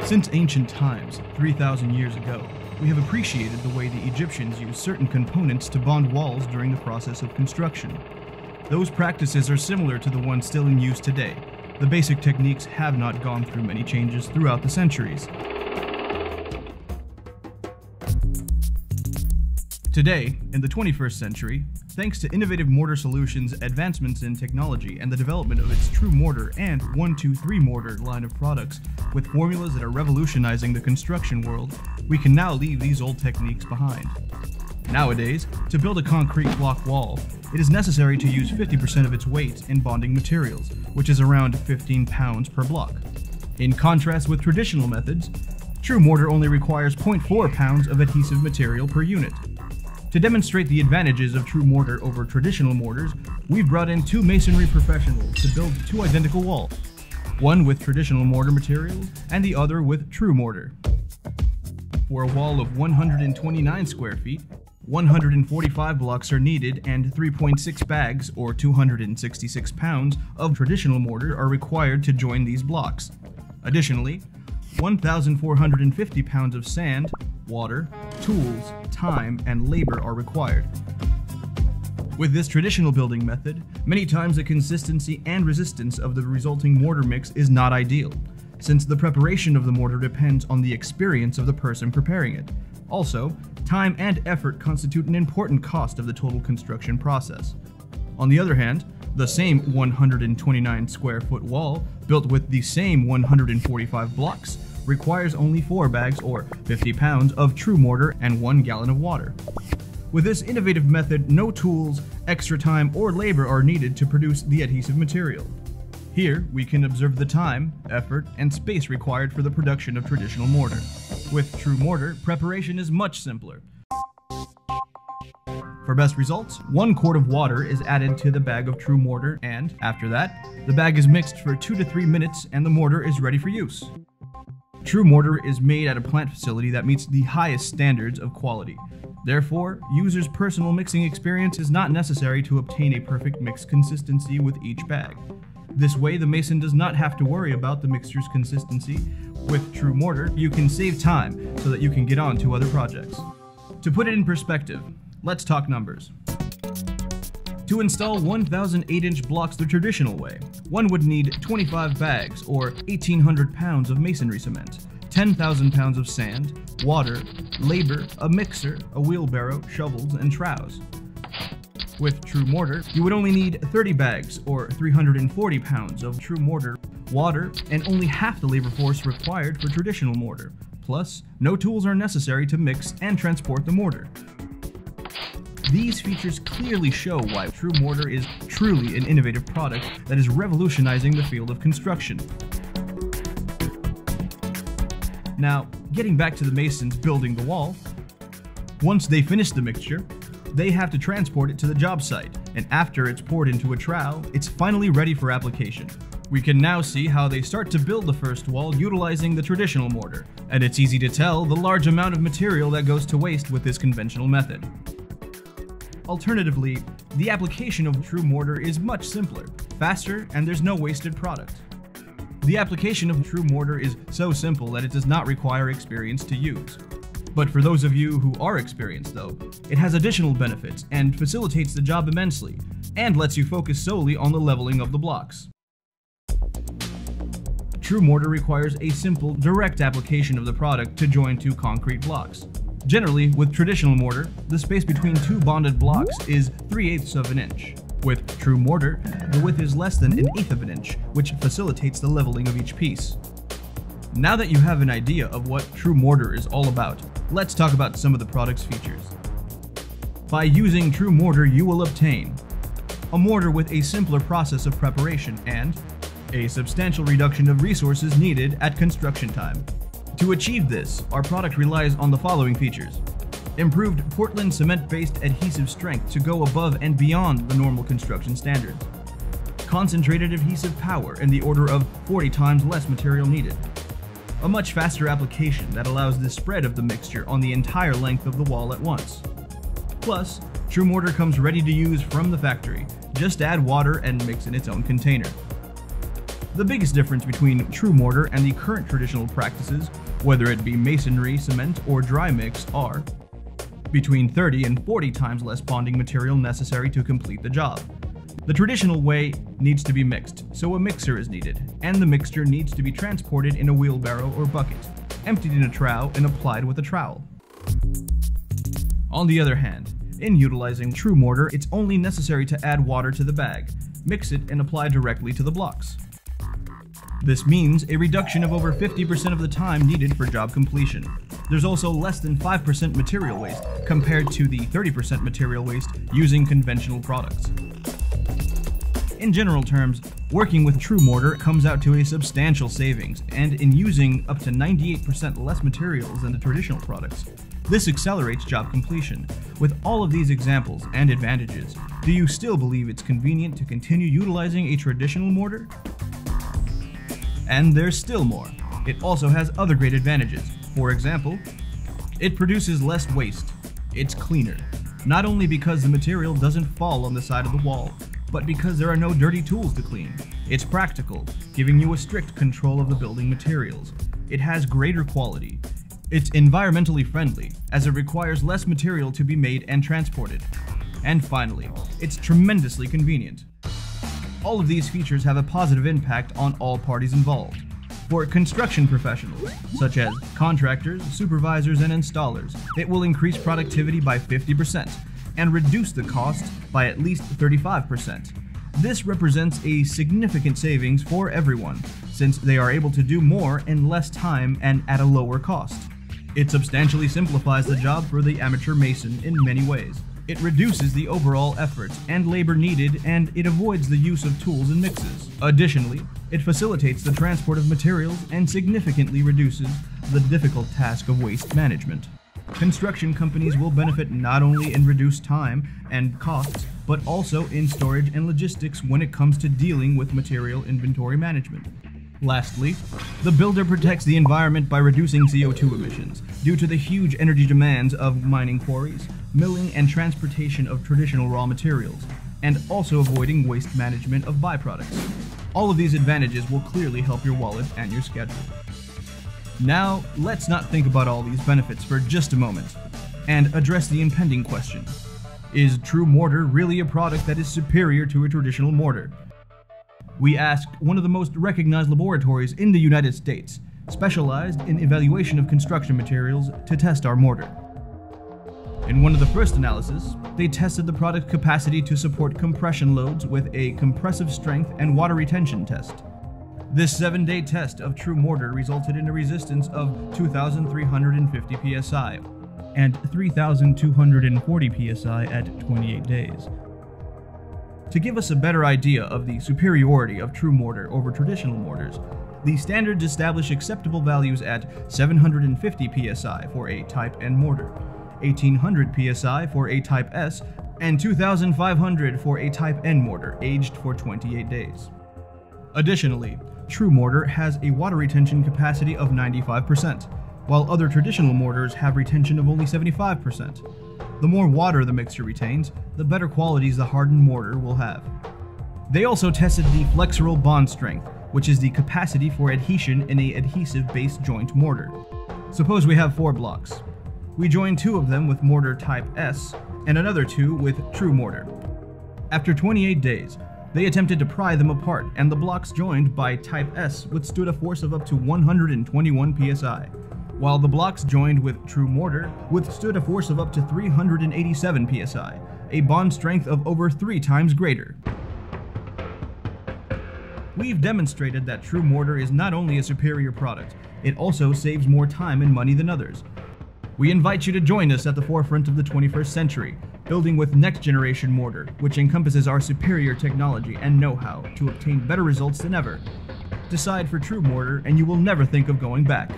Since ancient times, 3,000 years ago, we have appreciated the way the Egyptians used certain components to bond walls during the process of construction. Those practices are similar to the ones still in use today. The basic techniques have not gone through many changes throughout the centuries. Today, in the 21st century, thanks to innovative mortar solutions, advancements in technology, and the development of its TrueMortar and 1-2-3-Mortar line of products, with formulas that are revolutionizing the construction world, we can now leave these old techniques behind. Nowadays, to build a concrete block wall, it is necessary to use 50% of its weight in bonding materials, which is around 15 pounds per block. In contrast with traditional methods, TrueMortar only requires 0.4 pounds of adhesive material per unit. To demonstrate the advantages of TrueMortar over traditional mortars, we've brought in two masonry professionals to build two identical walls, one with traditional mortar materials and the other with TrueMortar. For a wall of 129 square feet, 145 blocks are needed and 3.6 bags, or 266 pounds, of traditional mortar are required to join these blocks. Additionally, 1,450 pounds of sand, water, tools, time, and labor are required. With this traditional building method, many times the consistency and resistance of the resulting mortar mix is not ideal, since the preparation of the mortar depends on the experience of the person preparing it. Also, time and effort constitute an important cost of the total construction process. On the other hand, the same 129 square foot wall, built with the same 145 blocks, requires only 4 bags, or 50 pounds, of TrueMortar and 1 gallon of water. With this innovative method, no tools, extra time, or labor are needed to produce the adhesive material. Here, we can observe the time, effort, and space required for the production of traditional mortar. With TrueMortar, preparation is much simpler. For best results, 1 quart of water is added to the bag of TrueMortar, and after that, the bag is mixed for 2 to 3 minutes and the mortar is ready for use. TrueMortar is made at a plant facility that meets the highest standards of quality. Therefore, users' personal mixing experience is not necessary to obtain a perfect mix consistency with each bag. This way, the mason does not have to worry about the mixture's consistency. With TrueMortar, you can save time so that you can get on to other projects. To put it in perspective, let's talk numbers. To install 1,000 8-inch blocks the traditional way, one would need 25 bags, or 1,800 pounds of masonry cement, 10,000 pounds of sand, water, labor, a mixer, a wheelbarrow, shovels, and trowels. With TrueMortar, you would only need 30 bags, or 340 pounds of TrueMortar, water, and only half the labor force required for traditional mortar. Plus, no tools are necessary to mix and transport the mortar. These features clearly show why TrueMortar is truly an innovative product that is revolutionizing the field of construction. Now, getting back to the masons building the wall, once they finish the mixture, they have to transport it to the job site, and after it's poured into a trowel, it's finally ready for application. We can now see how they start to build the first wall utilizing the traditional mortar, and it's easy to tell the large amount of material that goes to waste with this conventional method. Alternatively, the application of TrueMortar is much simpler, faster, and there's no wasted product. The application of TrueMortar is so simple that it does not require experience to use. But for those of you who are experienced though, it has additional benefits and facilitates the job immensely, and lets you focus solely on the leveling of the blocks. TrueMortar requires a simple, direct application of the product to join two concrete blocks. Generally, with traditional mortar, the space between two bonded blocks is 3/8 of an inch. With TrueMortar, the width is less than 1/8 of an inch, which facilitates the leveling of each piece. Now that you have an idea of what TrueMortar is all about, let's talk about some of the product's features. By using TrueMortar, you will obtain a mortar with a simpler process of preparation and a substantial reduction of resources needed at construction time. To achieve this, our product relies on the following features: improved Portland cement-based adhesive strength to go above and beyond the normal construction standards, concentrated adhesive power in the order of 40 times less material needed, a much faster application that allows the spread of the mixture on the entire length of the wall at once. Plus, TrueMortar comes ready to use from the factory. Just add water and mix in its own container. The biggest difference between TrueMortar and the current traditional practices, whether it be masonry, cement, or dry mix, are between 30 and 40 times less bonding material necessary to complete the job. The traditional way needs to be mixed, so a mixer is needed, and the mixture needs to be transported in a wheelbarrow or bucket, emptied in a trough and applied with a trowel. On the other hand, in utilizing TrueMortar, it's only necessary to add water to the bag, mix it, and apply directly to the blocks. This means a reduction of over 50% of the time needed for job completion. There's also less than 5% material waste compared to the 30% material waste using conventional products. In general terms, working with TrueMortar comes out to a substantial savings, and in using up to 98% less materials than the traditional products. This accelerates job completion. With all of these examples and advantages, do you still believe it's convenient to continue utilizing a traditional mortar? And there's still more. It also has other great advantages. For example, it produces less waste. It's cleaner, not only because the material doesn't fall on the side of the wall, but because there are no dirty tools to clean. It's practical, giving you a strict control of the building materials. It has greater quality. It's environmentally friendly, as it requires less material to be made and transported. And finally, it's tremendously convenient. All of these features have a positive impact on all parties involved. For construction professionals, such as contractors, supervisors, and installers, it will increase productivity by 50% and reduce the cost by at least 35%. This represents a significant savings for everyone, since they are able to do more in less time and at a lower cost. It substantially simplifies the job for the amateur mason in many ways. It reduces the overall effort and labor needed, and it avoids the use of tools and mixes. Additionally, it facilitates the transport of materials and significantly reduces the difficult task of waste management. Construction companies will benefit not only in reduced time and costs, but also in storage and logistics when it comes to dealing with material inventory management. Lastly, the builder protects the environment by reducing CO2 emissions due to the huge energy demands of mining quarries, milling, and transportation of traditional raw materials, and also avoiding waste management of byproducts. All of these advantages will clearly help your wallet and your schedule. Now, let's not think about all these benefits for just a moment, and address the impending question. Is TrueMortar really a product that is superior to a traditional mortar? We asked one of the most recognized laboratories in the United States, specialized in evaluation of construction materials, to test our mortar. In one of the first analyses, they tested the product's capacity to support compression loads with a compressive strength and water retention test. This 7-day test of TrueMortar resulted in a resistance of 2,350 psi and 3,240 psi at 28 days. To give us a better idea of the superiority of TrueMortar over traditional mortars, the standards establish acceptable values at 750 psi for a Type N mortar, 1,800 psi for a Type S, and 2,500 for a Type N mortar aged for 28 days. Additionally, TrueMortar has a water retention capacity of 95%, while other traditional mortars have retention of only 75%. The more water the mixture retains, the better qualities the hardened mortar will have. They also tested the flexural bond strength, which is the capacity for adhesion in an adhesive-based joint mortar. Suppose we have 4 blocks. We join 2 of them with mortar Type S and another 2 with TrueMortar. After 28 days, they attempted to pry them apart, and the blocks joined by Type S withstood a force of up to 121 psi, while the blocks joined with TrueMortar withstood a force of up to 387 psi, a bond strength of over 3 times greater. We've demonstrated that TrueMortar is not only a superior product, it also saves more time and money than others. We invite you to join us at the forefront of the 21st century, building with next-generation mortar, which encompasses our superior technology and know-how to obtain better results than ever. Decide for TrueMortar and you will never think of going back.